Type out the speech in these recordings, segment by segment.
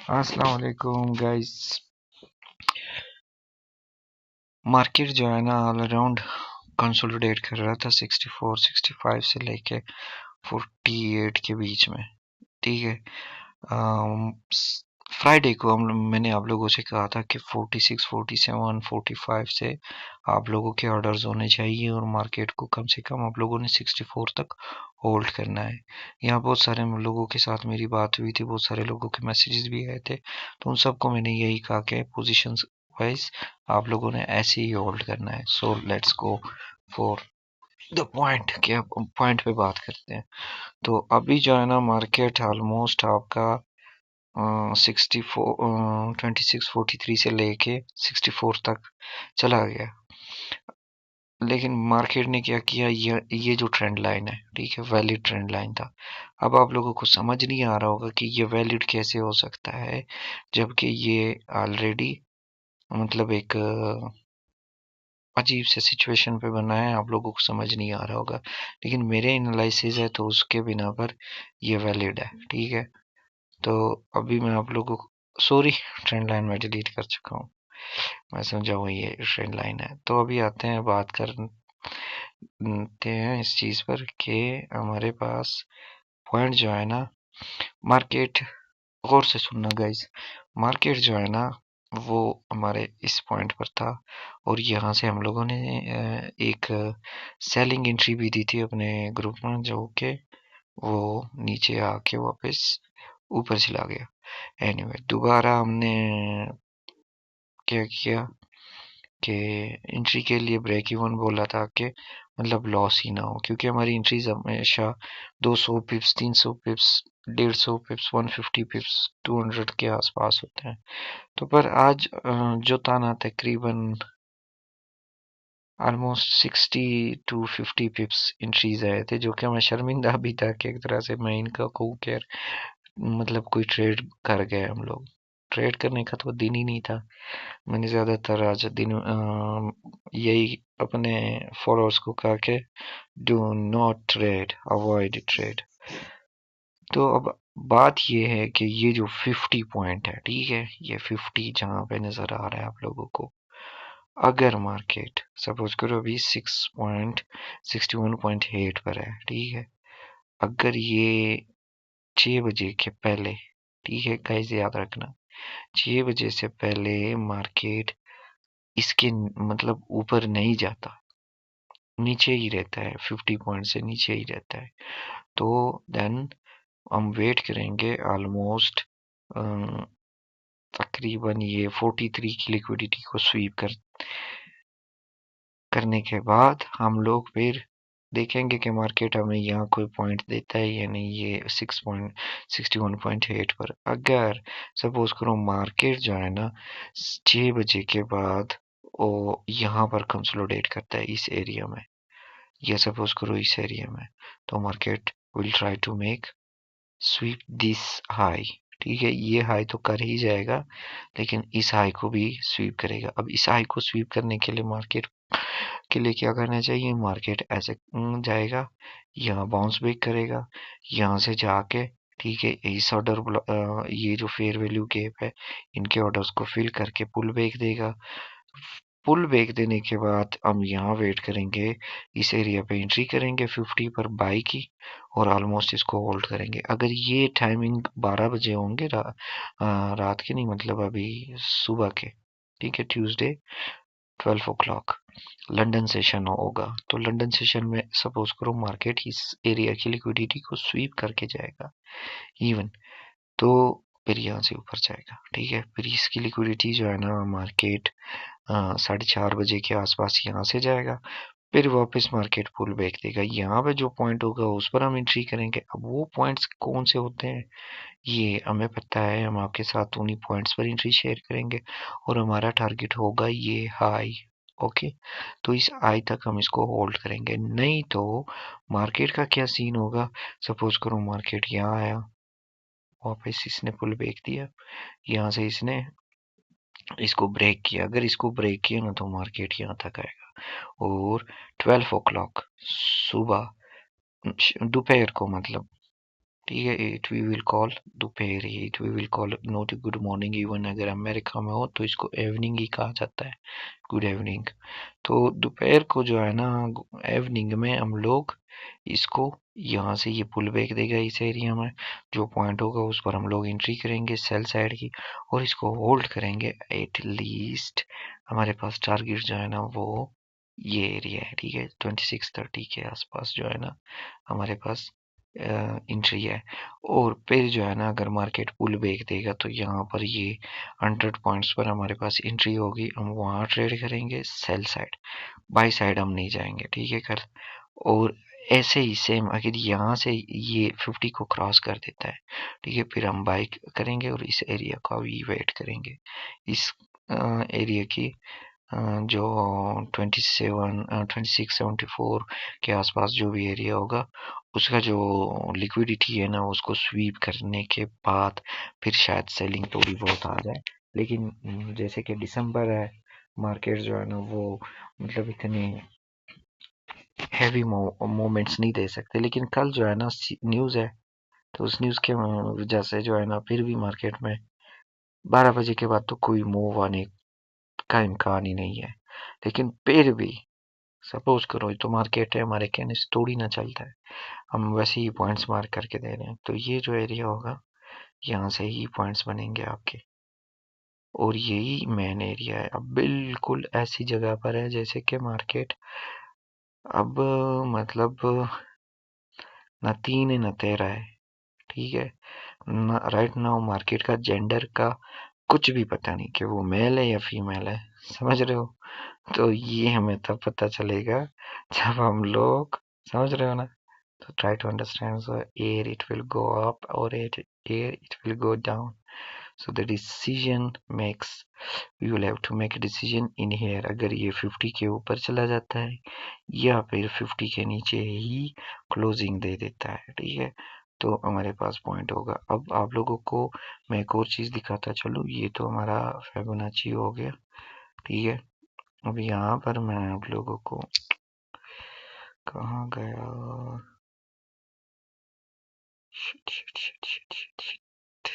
अस्सलाम वालेकुम guys. Market जो है ना ऑल अराउंड कंसोलिडेट कर रहा था 64 65 से लेके 48 के बीच में। ठीक है। फ्राइडे को मैंने आप लोगों से कहा था कि 46 47 45 से आप लोगों के ऑर्डर्स होने चाहिए और मार्केट को कम से कम आप लोगों ने 64 तक होल्ड करना है। यहाँ बहुत सारे लोगों के साथ मेरी बात हुई थी, बहुत सारे लोगों के मैसेजेस भी आए थे, तो उन सबको मैंने यही कहा कि पोजीशंस वाइज आप लोगों ने ऐसे ही होल्ड करना है। So let's go for the point कि अब पॉइंट पे बात करते हैं। तो अभी जो है ना मार्केट ऑलमोस्ट आपका 2643 से लेके 64 तक चला गया। लेकिन मार्केट ने क्या किया, ये जो ट्रेंड लाइन है, ठीक है, वैलिड ट्रेंड लाइन था। अब आप लोगों को समझ नहीं आ रहा होगा कि ये वैलिड कैसे हो सकता है, जबकि ये ऑलरेडी मतलब एक अजीब से सिचुएशन पे बना है। आप लोगों को समझ नहीं आ रहा होगा, लेकिन मेरे एनालिसिस है तो उसके बिना पर ये वैलिड है। ठीक है। तो अभी मैं आप लोगों को सॉरी, ट्रेंड लाइन में डिलीट कर चुका हूँ। मैं समझा हूँ ये ट्रेंड लाइन है। तो अभी आते हैं, बात करते हैं इस चीज पर कि हमारे पास पॉइंट जो है ना, मार्केट, गौर से सुनना गाइस, मार्केट जो है ना वो हमारे इस पॉइंट पर था और यहाँ से हम लोगों ने एक सेलिंग एंट्री भी दी थी अपने ग्रुप में, जो कि वो नीचे आके वापस ऊपर चला गया। एनीवे, दोबारा हमने क्या किया कि एंट्री के लिए ब्रेक इवन बोला था कि मतलब लॉस ही ना हो, क्योंकि हमारी एंट्रीज हमेशा 200 पिप्स, 300 पिप्स, 150 पिप्स, 150 पिप्स, 200 के आसपास होते हैं। तो पर आज जो था ना तकरीबन ऑलमोस्ट 60 टू 50 पिप्स इंक्रीज आए थे, जो कि मैं शर्मिंदा भी था कि एक तरह से मैं इनका कहूँ कि यार मतलब कोई ट्रेड कर गए हम लोग। ट्रेड करने का तो दिन ही नहीं था। मैंने ज्यादातर आज दिन यही अपने फॉलोअर्स को कहा कि do not trade, avoid trade. तो अब बात ये है कि ये जो 50 पॉइंट है, ठीक है, ये 50 जहां पे नजर आ रहा है आप लोगों को, अगर मार्केट सपोज करो अभी 61.8 पर है, ठीक है, अगर ये 6 बजे के पहले, ठीक है गाइस याद रखना, 6 बजे से पहले मार्केट इसके मतलब ऊपर नहीं जाता, नीचे ही रहता है, 50 पॉइंट से नीचे ही रहता है, तो देन हम वेट करेंगे ऑलमोस्ट तकरीबन ये 43 की लिक्विडिटी को स्वीप करने के बाद हम लोग फिर देखेंगे कि मार्केट हमें यहाँ कोई पॉइंट देता है या नहीं। ये 61.8 पर अगर सपोज करो मार्केट जो है ना 6 बजे के बाद वो यहाँ पर कंसोलिडेट करता है इस एरिया में, या सपोज करो इस एरिया में, तो market will try to make sweep this high. ठीक है, ये हाई तो कर ही जाएगा, लेकिन इस हाई को भी स्वीप करेगा। अब इस हाई को स्वीप करने के लिए मार्केट के लिए क्या करना चाहिए, मार्केट ऐसे जाएगा, यहाँ बाउंस बैक करेगा, यहाँ से जाके, ठीक है, इस ऑर्डर ये जो फेयर वैल्यू गैप है इनके ऑर्डर्स को फिल करके पुल बैक देगा। पुल बैक देने के बाद हम यहाँ वेट करेंगे, इस एरिया पे एंट्री करेंगे 50 पर बाई की, और ऑलमोस्ट इसको होल्ड करेंगे। अगर ये टाइमिंग 12 बजे होंगे रात के नहीं, मतलब अभी सुबह के, ठीक है, ट्यूसडे 12 ओ क्लॉक लंदन सेशन होगा, तो लंदन सेशन में सपोज करो मार्केट इस एरिया की लिक्विडिटी को स्वीप करके जाएगा इवन, तो फिर यहाँ से ऊपर जाएगा। ठीक है, फिर इसकी लिक्विडिटी जो है ना मार्केट 4:30 बजे के आसपास यहाँ से जाएगा, फिर वापस मार्केट पुल बैक देगा। यहाँ पे जो पॉइंट होगा उस पर हम एंट्री करेंगे। अब वो पॉइंट्स कौन से होते हैं ये हमें पता है, हम आपके साथ उन्हीं पॉइंट्स पर एंट्री शेयर करेंगे और हमारा टारगेट होगा ये हाई। ओके, तो इस आई तक हम इसको होल्ड करेंगे, नहीं तो मार्केट का क्या सीन होगा, सपोज करो मार्केट यहाँ आया, वापस इसने पुल बैक दिया, यहाँ से इसने इसको ब्रेक किया, अगर इसको ब्रेक किया ना तो मार्केट यहाँ तक आएगा, और 12 ओ क्लॉक सुबह दोपहर को मतलब ठीक है। इट वी विल कॉल दोपहर ही, it we will call not good morning. Even अगर अमेरिका में हो तो इसको इवनिंग ही कहा जाता है, गुड इवनिंग। तो दोपहर को जो है ना, इवनिंग में हम लोग इसको यहाँ से ये पुल बैक देगा इस एरिया में, जो पॉइंट होगा उस पर हम लोग एंट्री करेंगे सेल साइड की, और इसको होल्ड करेंगे एट लीस्ट। हमारे पास टारगेट जो है ना वो ये एरिया है, ठीक है। 2630 के आसपास जो है ना हमारे पास एंट्री है। और फिर जो है ना अगर मार्केट पुल बैक देगा तो यहाँ पर ये 100 पॉइंट्स पर हमारे पास एंट्री होगी, हम वहाँ ट्रेड करेंगे सेल साइड। बाई साइड हम नहीं जाएंगे, ठीक है कर। और ऐसे ही सेम अगर यहाँ से ये 50 को क्रॉस कर देता है, ठीक है, फिर हम बाई करेंगे और इस एरिया का भी वेट करेंगे। इस एरिया की जो 2674 के आसपास जो भी एरिया होगा उसका जो लिक्विडिटी है ना उसको स्वीप करने के बाद फिर शायद सेलिंग थोड़ी बहुत आ जाए। लेकिन जैसे कि दिसंबर है, मार्केट जो है ना वो मतलब इतने हैवी मोमेंट्स नहीं दे सकते। लेकिन कल जो है ना न्यूज़ है, तो उस न्यूज़ के वजह से जो है ना फिर भी मार्केट में 12 बजे के बाद तो कोई मूव आने का इम्कान ही नहीं है। लेकिन फिर भी सपोज करो, ये तो मार्केट है, हमारे कहने से थोड़ी ना चलता है, हम वैसे ही पॉइंट्स मार्क करके दे रहे हैं। तो ये जो एरिया होगा यहाँ से ही पॉइंट्स बनेंगे आपके, और यही मेन एरिया है। अब बिल्कुल ऐसी जगह पर है जैसे कि मार्केट अब मतलब न तीन है न तेरह है, ठीक है ना। राइट नाउ मार्केट का जेंडर का कुछ भी पता नहीं कि वो मेल है या फीमेल है, समझ रहे हो। तो ये हमें तब पता चलेगा जब हम लोग, समझ रहे हो ना। So try to understand. So air it will go up or air it will go down. So the decision makes, we will have to make a decision in here. अगर ये 50 के ऊपर चला जाता है या फिर 50 के नीचे ही क्लोजिंग दे देता है, ठीक है, तो हमारे पास पॉइंट होगा। अब आप लोगों को मैं एक और चीज दिखाता चलूँ। ये तो हमारा फिबोनाची हो गया, ठीक है। अब यहाँ पर मैं आप लोगों को, कहाँ गया, shit shit shit shit shit shit,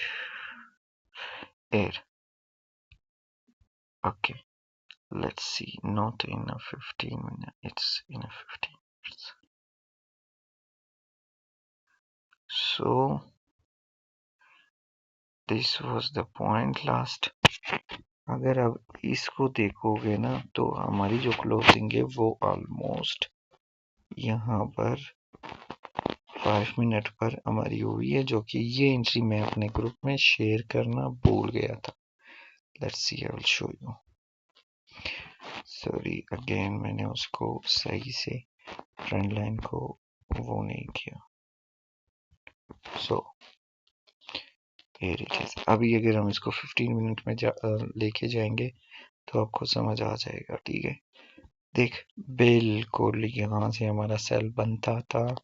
air, okay, let's see, not in a 15 minute, it's in a 15 minutes. So this was the point last. अगर अब इसको देखोगे ना तो हमारी जो क्लोजिंग है वो ऑलमोस्ट यहाँ पर 5 मिनट पर हमारी हुई है, जो कि ये एंट्री मैं अपने ग्रुप में शेयर करना भूल गया था। Let's see, I will show you. Sorry again, मैंने उसको सही से ट्रेंड लाइन को वो नहीं किया। सो अभी अगर हम इसको 15 मिनट में लेके जाएंगे तो आपको समझ आ जाएगा, ठीक है। देख, बिल्कुल यहाँ से हमारा सेल बनता था,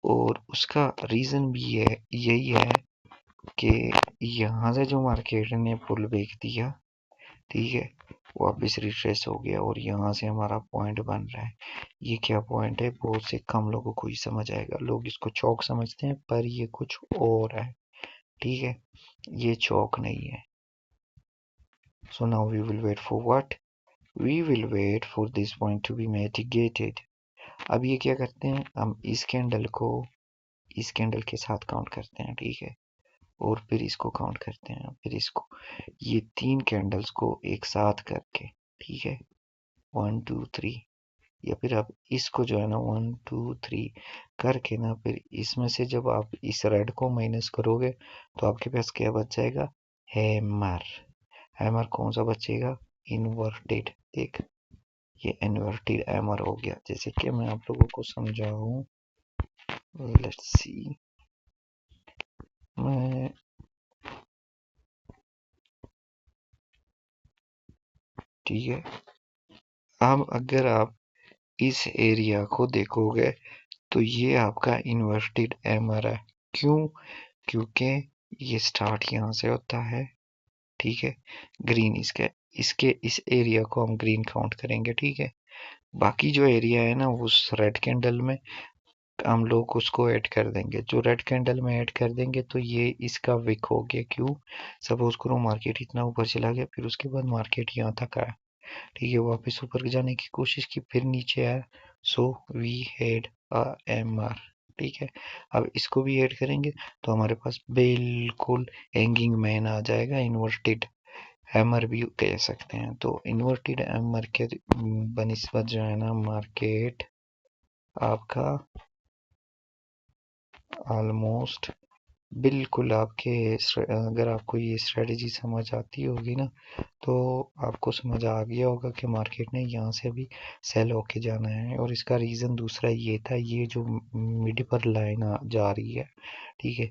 और उसका रीजन भी यही है कि यहाँ से जो मार्केट ने पुल बैक दिया, ठीक है, वापस रिट्रेस हो गया और यहाँ से हमारा पॉइंट बन रहा है। ये क्या पॉइंट है, बहुत से कम लोगों को ही समझ आएगा। लोग इसको चौक समझते हैं पर ये कुछ और है, ठीक है, ये चौक नहीं है। So now we will wait for what? We will wait for this point to be mitigated. अब ये क्या करते हैं, हम इस कैंडल को इस कैंडल के साथ काउंट करते हैं, ठीक है, और फिर इसको काउंट करते हैं, फिर इसको, ये तीन कैंडल्स को एक साथ करके, ठीक है, 1 2 3, या फिर आप इसको जो है ना 1 2 3 करके ना, फिर इसमें से जब आप इस रेड को माइनस करोगे तो आपके पास क्या बच जाएगा, हैमर। हैमर कौन सा बचेगा, इन्वर्टेड। देख, ये इन्वर्टेड हैमर हो गया। जैसे कि मैं आप लोगों को समझाऊं, लेट्स सी, मैं ठीक है। अब अगर आप इस एरिया को देखोगे तो ये आपका इन्वर्टेड हैमर है। क्यों? क्योंकि ये स्टार्ट यहाँ से होता है, ठीक है, ग्रीन, इसके इसके इस एरिया को हम ग्रीन काउंट करेंगे, ठीक है। बाकी जो एरिया है ना उस रेड कैंडल में हम लोग उसको ऐड कर देंगे, जो रेड कैंडल में ऐड कर देंगे तो ये इसका विक हो गया। क्यों? सपोज करो मार्केट इतना ऊपर चला गया, फिर उसके बाद मार्केट यहाँ तक आया, ठीक है, वापस ऊपर जाने की कोशिश की, फिर नीचे आया, so we had a M R. ठीक है, अब इसको भी ऐड करेंगे तो हमारे पास बिल्कुल हैंगिंग मैन आ जाएगा, इन्वर्टेड हैमर भी कह सकते हैं। तो इन्वर्टेड हैमर के बनिस्बत जो है ना, मार्केट आपका ऑलमोस्ट बिल्कुल आपके अगर आपको ये स्ट्रेटजी समझ आती होगी ना, तो आपको समझ आ गया होगा कि मार्केट ने यहाँ से अभी सेल होके जाना है। और इसका रीज़न दूसरा ये था, ये जो मिड पर लाइन जा रही है, ठीक है,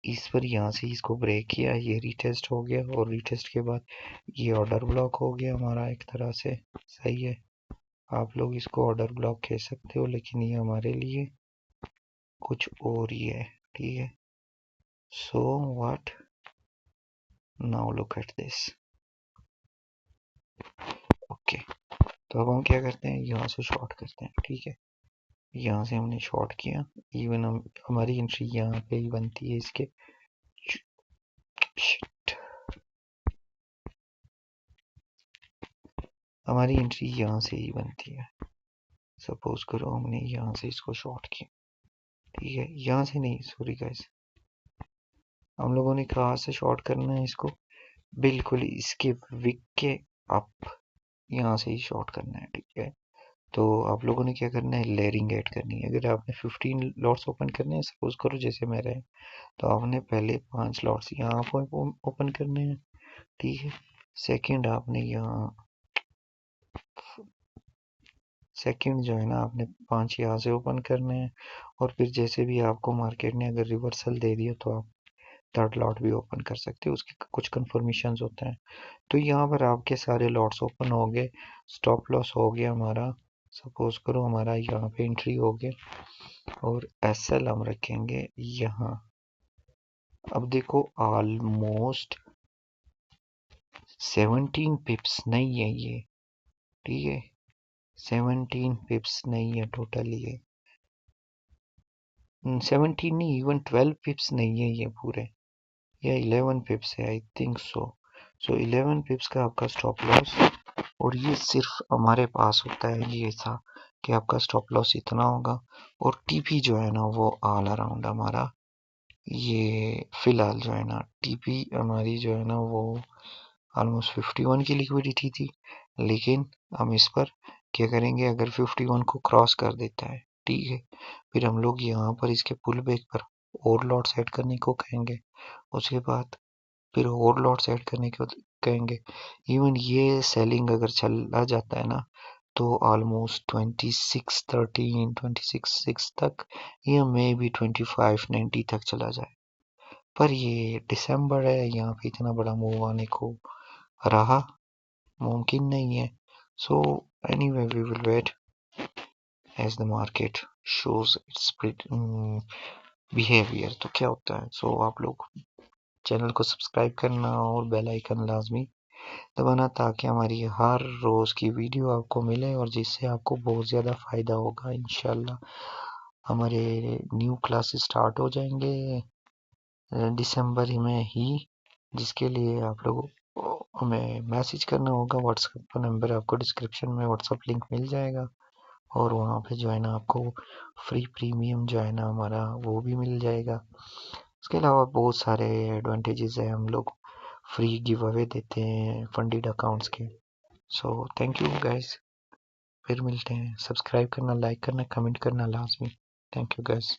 इस पर यहाँ से इसको ब्रेक किया, ये रीटेस्ट हो गया, और रीटेस्ट के बाद ये ऑर्डर ब्लॉक हो गया हमारा एक तरह से। सही है, आप लोग इसको ऑर्डर ब्लॉक कह सकते हो, लेकिन ये हमारे लिए कुछ और ही है। ठीक है, so what, now look at this. Okay, तो अब हम क्या करते हैं, यहाँ से शॉर्ट करते हैं। ठीक है, यहाँ से हमने शॉर्ट किया, इवन हमारी एंट्री यहाँ पे ही बनती है इसके। शिट, हमारी एंट्री यहाँ से ही बनती है। सपोज करो हमने यहाँ से इसको शॉर्ट किया, ठीक है, यहाँ से नहीं, सॉरी गाइस, हम लोगों ने कहाँ से शॉर्ट करना है इसको, बिल्कुल इसके विक के अप, यहाँ से ही शॉर्ट करना है। ठीक है, तो आप लोगों ने क्या करना है, लेयरिंग ऐड करनी है। अगर आपने 15 लॉट्स ओपन करने हैं, सपोज करो जैसे मेरे, तो आपने पहले 5 लॉट्स यहाँ पर ओपन करने हैं। ठीक है, सेकंड आपने यहाँ, सेकंड जो है ना, आपने 5 यहाँ से ओपन करने हैं। और फिर जैसे भी आपको मार्केट ने अगर रिवर्सल दे दिया तो आप थर्ड लॉट भी ओपन कर सकते हो, उसके कुछ कन्फर्मेशन होते हैं। तो यहाँ पर आपके सारे लॉट्स ओपन हो गए, स्टॉप लॉस हो गया हमारा, सपोज करो हमारा यहाँ पे एंट्री हो गया, और एसएल हम रखेंगे यहाँ। अब देखो ऑलमोस्ट 17 पिप्स नहीं है ये, ठीक है, 17 पिप्स नहीं है टोटल ये, 17 नहीं, इवन 12 पिप्स नहीं है ये पूरे, या 11 पिप्स है, आई थिंक सो। सो 11 पिप्स का आपका स्टॉप लॉस, और ये सिर्फ हमारे पास होता है ये था कि आपका स्टॉप लॉस इतना होगा, और टीपी जो है ना वो ऑल अराउंड हमारा, ये फिलहाल जो है ना टीपी हमारी जो है ना वो ऑलमोस्ट 51 की लिक्विडिटी थी। लेकिन हम इस पर क्या करेंगे, अगर 51 को क्रॉस कर देता है, ठीक है, फिर हम लोग यहाँ पर इसके पुल बैक पर और लॉट सेट करने को कहेंगे। उसके बाद फिर और लॉट सेट करने को कहेंगे। इवन ये सेलिंग अगर चला जाता है ना, तो ऑलमोस्ट 2613 26 तक, या मे बी 2590 तक चला जाए। पर ये दिसंबर है, यहाँ पे इतना बड़ा मूव आने को रहा मुमकिन नहीं है। So anyway we will wait as the market shows its behaviour. तो क्या होता है, सो आप लोग चैनल को सब्सक्राइब करना और बेल आइकन लाजमी दबाना, ताकि हमारी हर रोज़ की वीडियो आपको मिले, और जिससे आपको बहुत ज़्यादा फ़ायदा होगा इंशाल्लाह। हमारे न्यू क्लासेस स्टार्ट हो जाएंगे दिसंबर में ही, जिसके लिए आप लोगों को हमें मैसेज करना होगा। व्हाट्सएप का नंबर आपको डिस्क्रिप्शन में व्हाट्सएप लिंक मिल जाएगा, और वहाँ पे जो है ना आपको फ्री प्रीमियम जो है ना हमारा वो भी मिल जाएगा। उसके अलावा बहुत सारे एडवांटेजेस हैं, हम लोग फ्री गिव अवे देते हैं फंडेड अकाउंट्स के। सो थैंक यू गाइस, फिर मिलते हैं। सब्सक्राइब करना, लाइक करना, कमेंट करना लाजमी। Thank you guys.